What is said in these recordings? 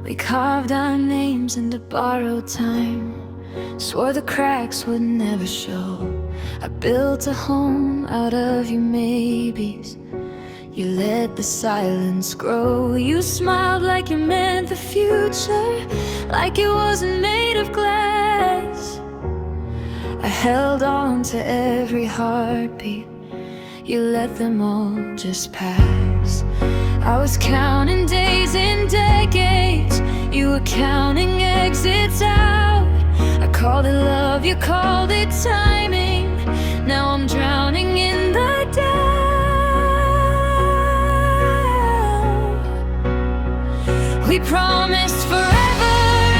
We carved our names into borrowed time, swore the cracks would never show. I built a home out of your maybes. You let the silence grow. You smiled like you meant the future, like it wasn't made of glass. I held on to every heartbeat. You let them all just pass. I was counting days and decades. You were counting exits out. I called it love, you called it timing. Now I'm drowning in the doubt. We promised forever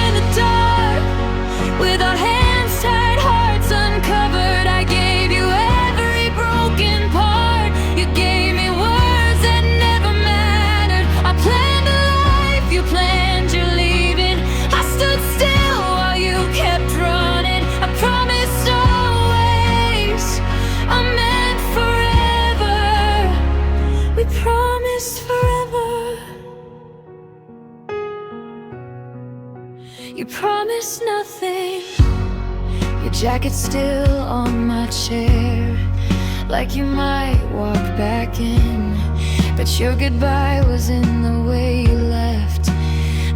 in the dark, with our hands tied, hearts uncovered. I gave you every broken part. You gave me words that never mattered. I planned a life, you planned your leaving. I stood still while you kept running. I promised always, I meant forever. We promised forever. You promised nothing. Your jacket's still on my chair, like you might walk back in. But your goodbye was in the way you left,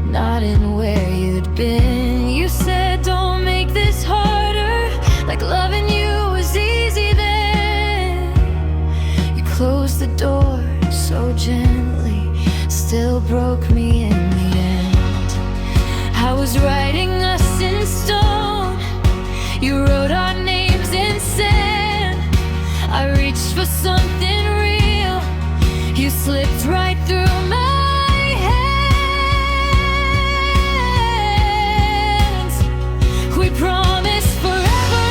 not in where you'd been. You said don't make this harder, like loving you was easy then. You closed the door so gently, still broke me in the end. I was writing us in stone. You wrote our names in sand. I reached for something real. You slipped right through my hands. We promised forever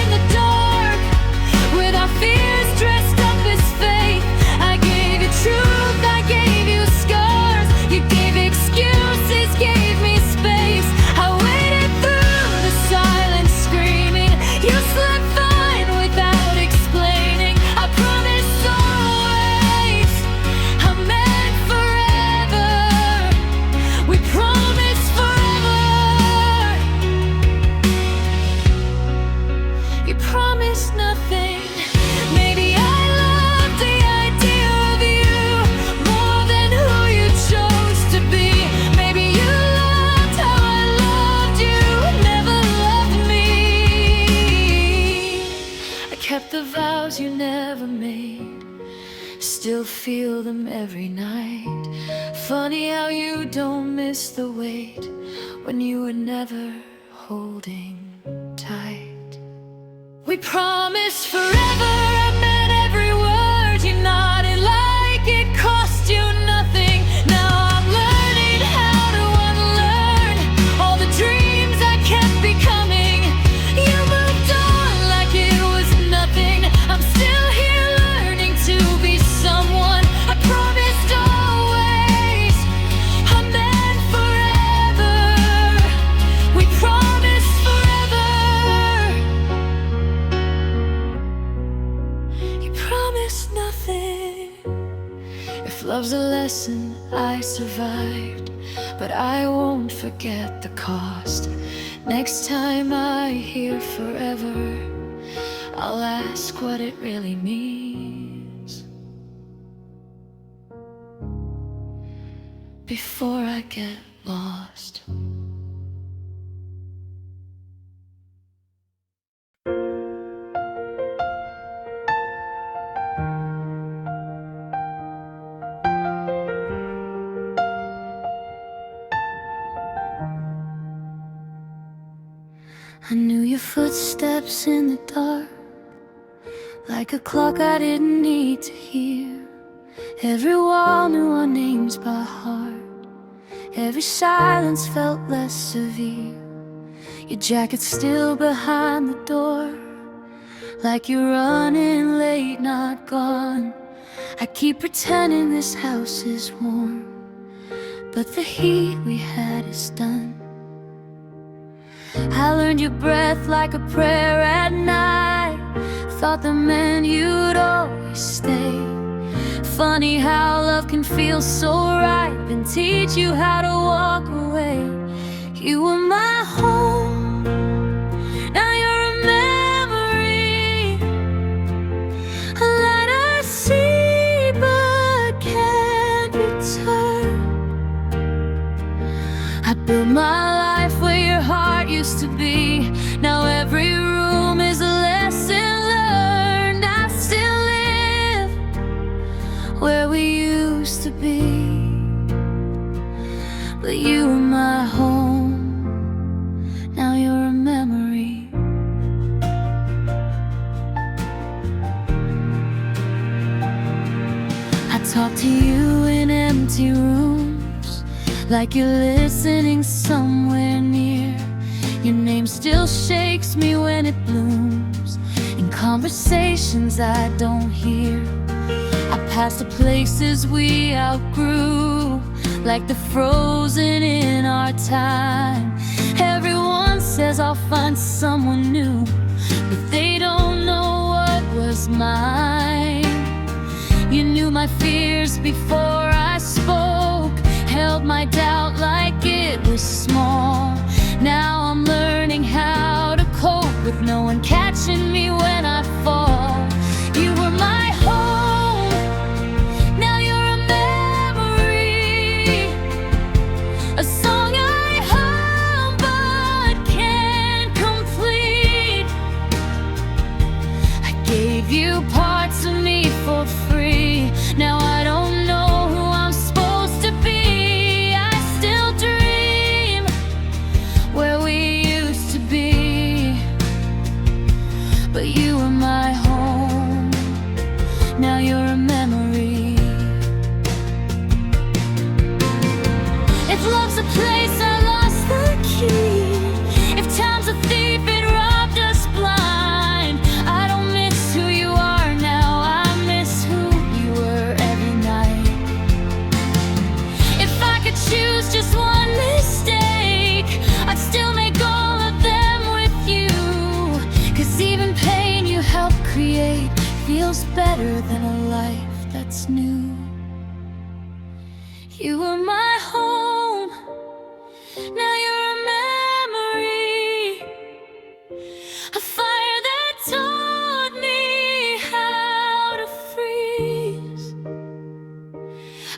in the dark, with our fears dressed up as faith. I gave you truth, I gave you scars. You gave excuses, gave me space. I waited through the silence, screaming. You slept fine without explaining. I promised always, I meant forever. We promised forever. You promised nothing. Maybe I loved the idea of you more than who you chose to be. Maybe you loved how I loved you, never loved me. I kept the vows you never made, still feel them every night. Funny how you don't miss the weight when you were never holding tight. We promised forever, I meant every word. You nodded like it cost you nothing. Now I'm learning how to unlearn all the dreams I kept becoming. You moved on like it was nothing. I'm still here learning to be someone. I promised always, I meant forever. We promised forever. You promised nothing. If love's a lesson I survived, but I won't forget the cost. Next time I hear forever, I'll ask what it really means before I get lost. I knew your footsteps in the dark, like a clock I didn't need to hear. Every wall knew our names by heart. Every silence felt less severe. Your jacket's still behind the door, like you're running late, not gone. I keep pretending this house is warm, but the heat we had is done. I learned your breath like a prayer at night. Thought that meant you'd always stay. Funny how love can feel so right and teach you how to walk away. You were my home, now you're a memory. A light I see but can't return. I built my life where your heart used to be. Now every room is a lesson learned. I still live where we used to be, but you were my home, now you're a memory. I talk to you in empty rooms, like you're listening somewhere near. Your name still shakes me when it blooms in conversations I don't hear. I pass the places we outgrew, like the frozen in our time. Everyone says I'll find someone new, but they don't know what was mine. You knew my fears before I spoke, held my doubt like it was small. Now I'm learning how to cope with no one catching me when I fall. You were my home, now you're a memory. A song I hum but can't complete. I gave you parts of me for free. Now I don't know who I'm supposed to be. I still dream where we used to be, but you were my home, now you're a memory. If love's a place, I lost the key. If time's a thief, it robbed us blind. I don't miss who you are now, I miss who you were every night. If I could choose just one mistake, I'd still make all of them with you. 'Cause even pain you helped create feels better than a life that's new. You were my home, now you're a memory. A fire that taught me how to freeze.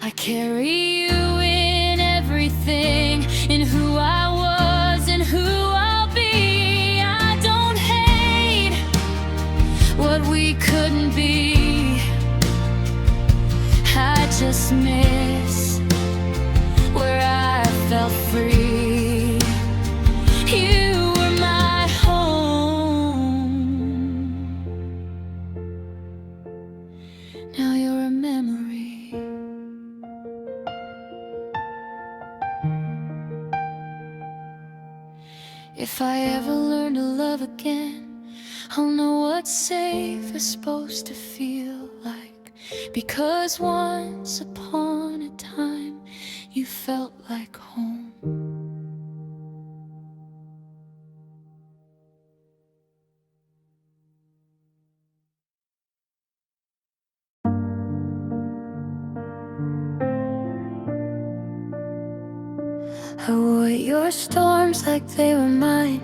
I carry you in everything, in who I was and who I'll be. I don't hate what we couldn't be, I just miss where I felt free. You were my home, now you're a memory. If I ever learn to love again, I'll know what safe is supposed to feel like. Because once upon a time, you felt like home. I wore your storms like they were mine,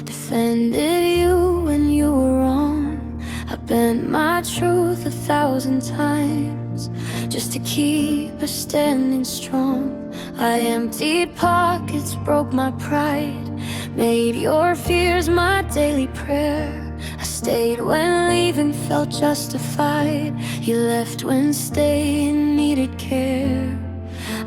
defended you when you were wrong. I bent my truth 1,000 times just to keep us standing strong. I emptied pockets, broke my pride, made your fears my daily prayer. I stayed when leaving felt justified. You left when staying needed care.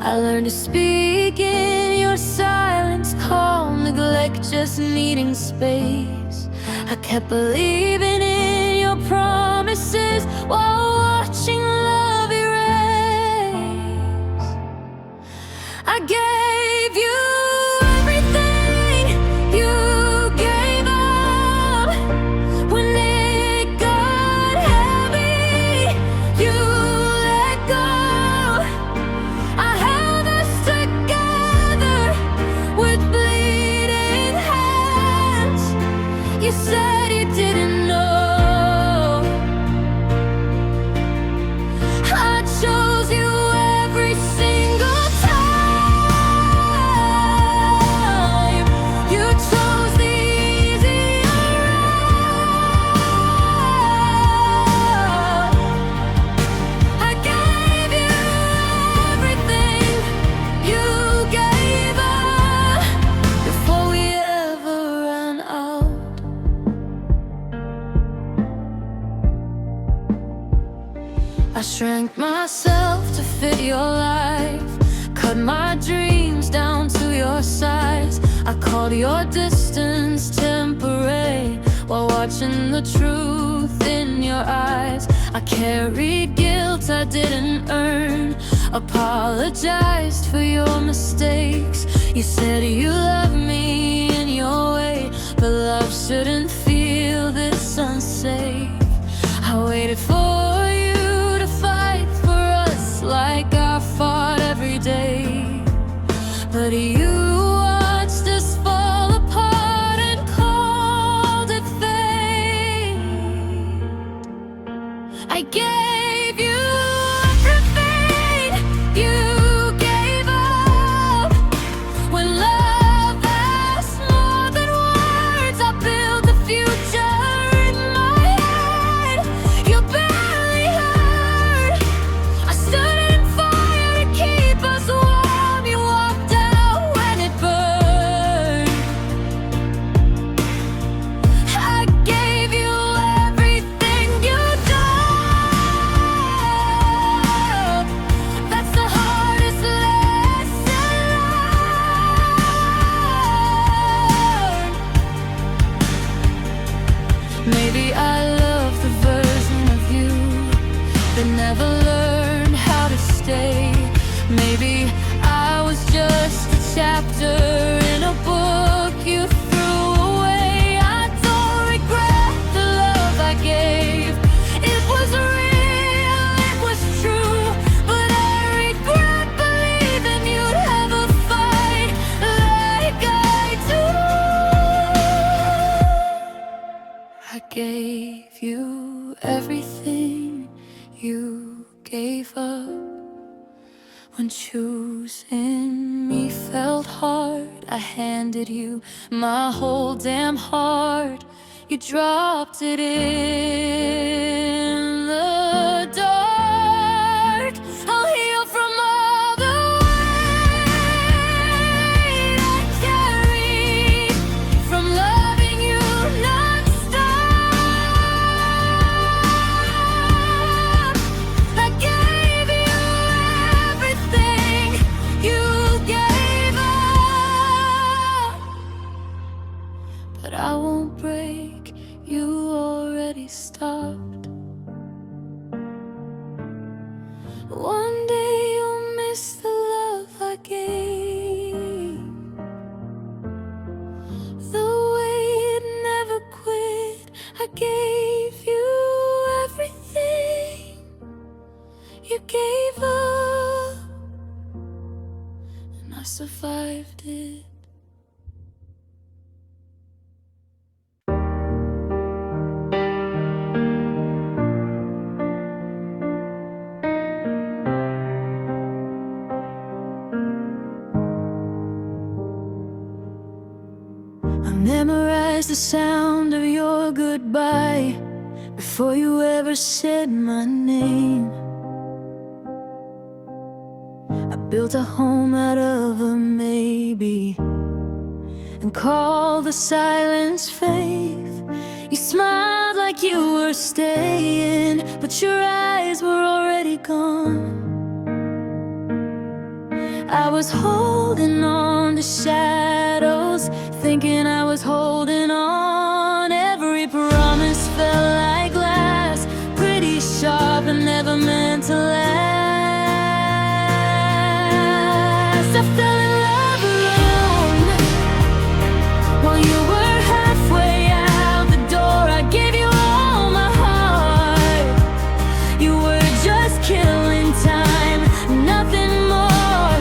I learned to speak in your silence, call neglect just needing space. I kept believing in your promises while watching love erase. I gave you everything, you gave up. When it got heavy, you let go. I held us together with bleeding hands. You said you didn't know. I shrank myself to fit your life, cut my dreams down to your size. I called your distance temporary while watching the truth in your eyes. I carried guilt I didn't earn, apologized for your mistakes. You said you loved me in your way, but love shouldn't feel this unsafe. I waited for you to fight for us like I fought every day, but you watched us fall apart and called it fate. I gave you everything you gave up. When love asked more than words, I built the future in my head. You barely heard. I stood in fire to keep us warm. You walked out when it burned. I gave you everything you loved. That's the hardest lesson learned. Maybe I love the version of you that never learned how to stay. Maybe I was just a chapter in a book you threw away. I don't regret the love I gave. It was real, it was true, but I regret believing you'd have a fight like I do. I gave you everything you gave up. When choosing me felt hard, I handed you my whole damn heart. You dropped it in the dark. I'll heal from all the weight I carried from loving you non-stop. I gave you everything you gave up, but I won't break, you already stopped. One day you'll miss the love I gave, the way it never quit. I gave you everything you gave up, and I survived it. I memorized the sound of your goodbye before you ever said my name. I built a home out of a maybe and called the silence faith. You smiled like you were staying, but your eyes were already gone. I was holding on to shadows, thinking I was holding on. Every promise felt like glass, pretty sharp and never meant to last. I fell in love alone while you were halfway out the door. I gave you all my heart. You were just killing time, nothing more.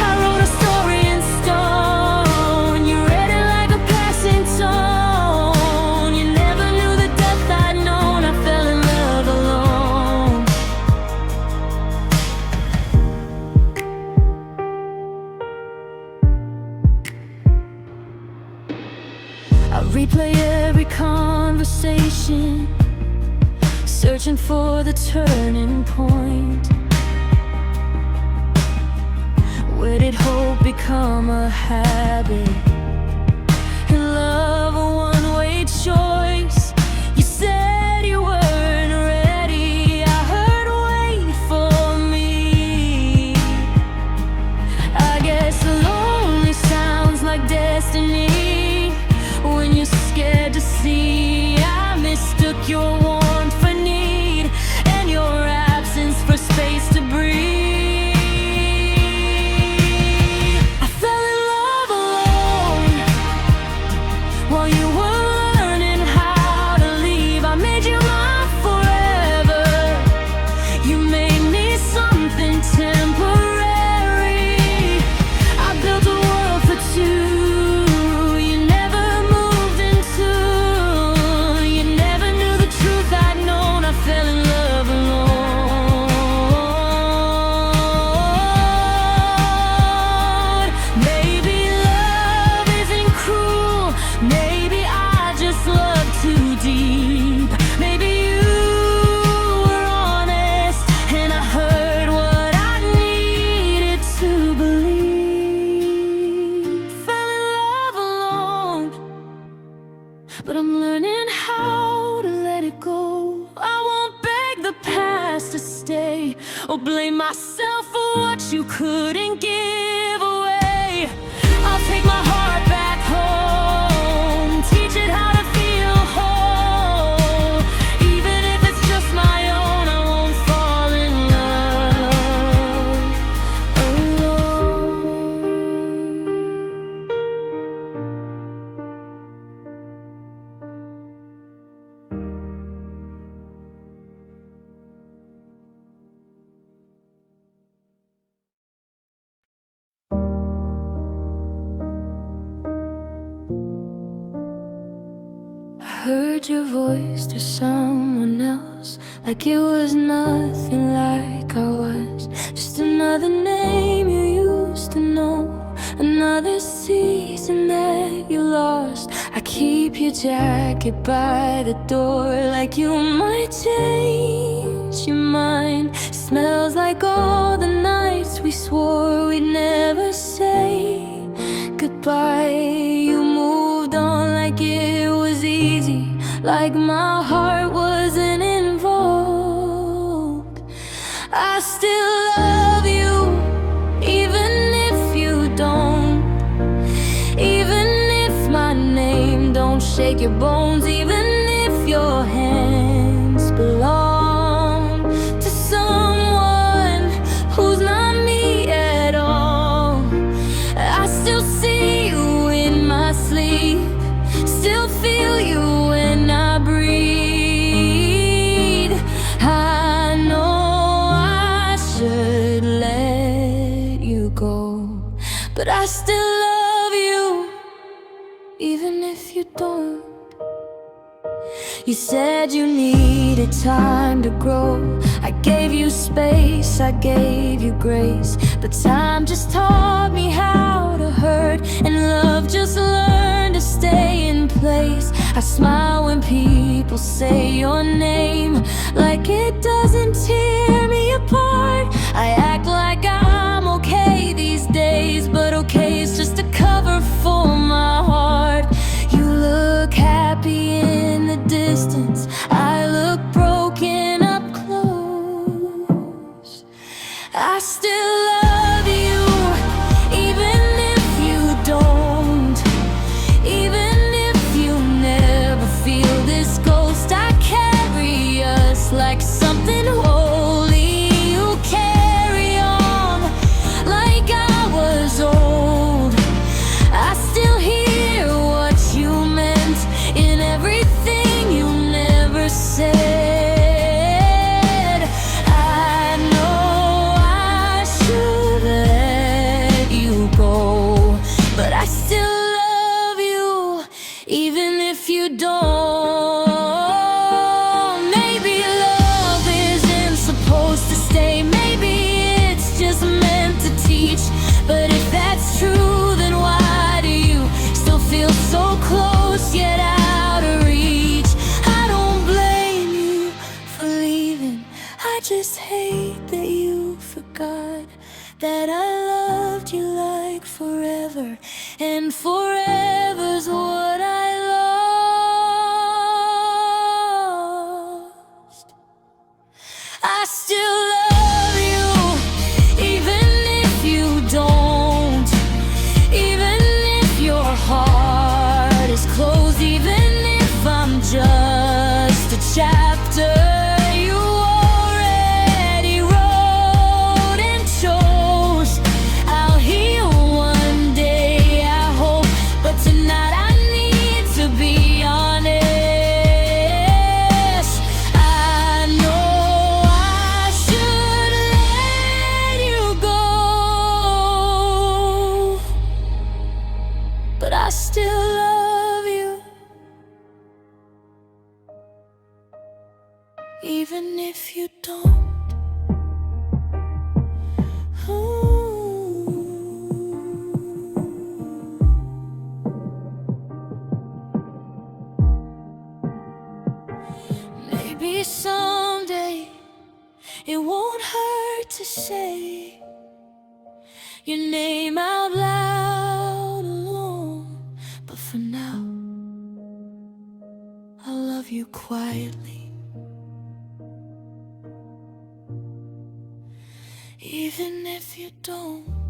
I wrote a story in stone. You read it like a passing tone. You never knew the depth I'd known. I fell in love alone. I replay every conversation, searching for the turning point. Where did hope become a habit and love a one-way choice? You said you weren't ready. I heard wait like your warmth for need, and your absence for space to breathe. I fell in love alone while you were learning how to leave. I made you mine forever. You made me something temporary. I built a world for two. You never moved into. You never knew the truth I'd known. I fell in love alone. Maybe love isn't cruel. Maybe I just love too deep. Maybe you were honest and I heard what I needed to believe. Fell in love alone, but I'm learning how to let it go. I won't beg the past to stay or blame myself for what you couldn't give away. I'll take my heart back home, teach it how to feel whole. Even if it's just my own, I won't fall in love alone. I heard your voice to someone else, like it was nothing like I was. Just another name you used to know, another season that you lost. I keep your jacket by the door, like you might change your mind. Smells like all the nights we swore we'd never say goodbye. You moved on like it was easy, like my heart wasn't involved. I still love you, even if you don't. Even if my name don't shake your bones, even if your hands belong to someone who's not me at all. I still see you in my sleep, still feel you when I breathe. I know I should let you go, but I still love you, even if you don't. You said you needed time to grow. I gave you space, I gave you grace, but time just taught me how to hurt, and love just learned to stay in place. I smile when people say your name, like it doesn't tear me apart. I act like I'm okay these days, but okay is just a cover for my heart. You look happy in the distance, I look broken up close. I still love you, even if you don't. Even if you never feel this ghost, I carry us like something holy. You carry on like I was old. I still hear what you meant in everything you never said. I know I should let you go, but I still love you, even if you don't. Maybe love isn't supposed to stay, maybe it's just meant to teach. But if that's true, then why do you still feel so close yet out of reach? I don't blame you for leaving, I just hate that you forgot that I loved you like forever, and forever's what I lost. I still love you, even if you don't. Even if your heart is closed, even if I'm just a child. even if you don't. Ooh. Maybe someday it won't hurt to say your name out loud alone, but for now I love you quietly, even if you don't.